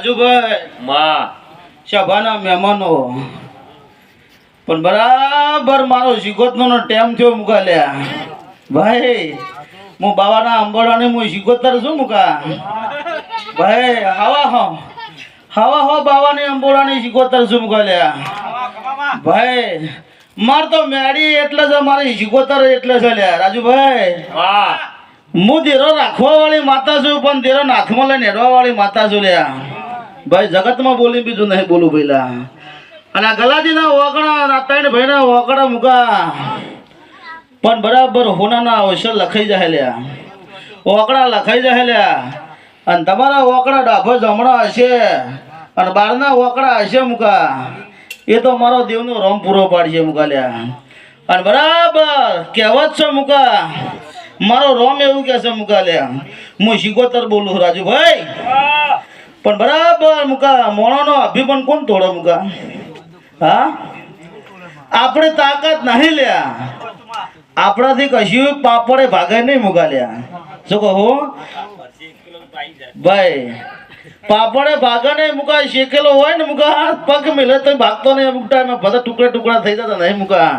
રાજુભાઈ માં સભાના મહેમાનો પણ બરાબર મારો શિકોતનો ટાઈમ થયો મુકા લ્યા ભાઈ હું બાવાના અંબોડાને હું શિકોતર છું મુકા ભાઈ હવા બાવાની અંબોડાની શિકોતર છું મુકા લ્યા ભાઈ માર તો મેડી એટલે જ મારી શિકોતર એટલે છે લ્યા રાજુભાઈ માં હું દેરો રાખવા વાળી માતા છું પણ દેરો નાથમાં લઈને હેડવા વાળી માતા છું લ્યા ભાઈ જગતમાં બોલી બીજું નહીં બોલું પેલા અને આ ગલાજીના ઓકડા નાતાઈને ભાઈના ઓકડા મૂકા પણ બરાબર હોનાના અવસર લખાઈ જાય લ્યા ઓકડા લખાઈ જાય લ્યા અને તમારા ઓકડા ડાભો જમણા હશે અને બારના ઓકડા હશે મૂકા એ તો મારો દેવનો રોમ પૂરો પાડશે મૂકા લ્યા અને બરાબર કહેવત છે મૂકા મારો રોમ એવું કહે છે મૂકા લ્યા હું શિકોતર બોલું રાજુભાઈ પણ બરાબર મૂકા મોણાનો અભિપન કોણ તોડે મૂકા હા આપણે તાકાત નહીં લ્યા આપણાથી કશું પાપડે ભાગે નહીં મૂકા લ્યા શું કહો ભાઈ પાપડે ભાગે નહીં મૂકા શેકેલો હોય ને મૂકા પગ મિલે તો ભાગતો નહીં અમુક ટાઈમે બધા ટુકડા ટુકડા થઈ જતા નહીં મૂકા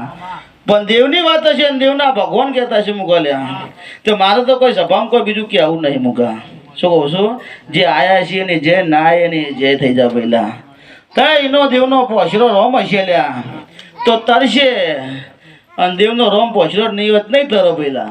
પણ દેવની વાત હશે ને દેવના ભગવાન કહેતા છે મૂકા લ્યા તો મારે તો કોઈ સભામાં કોઈ બીજું કહેવું નહીં મૂકા શું કહું છું જે આયા છીએ ને જે ના આયા ને જે થઈ જાય પહેલા કઈ એનો દેવનો પોછરો રોમ હશે લ્યા તો તરશે અને દેવનો રોમ પોછરો નહીં તરો પહેલા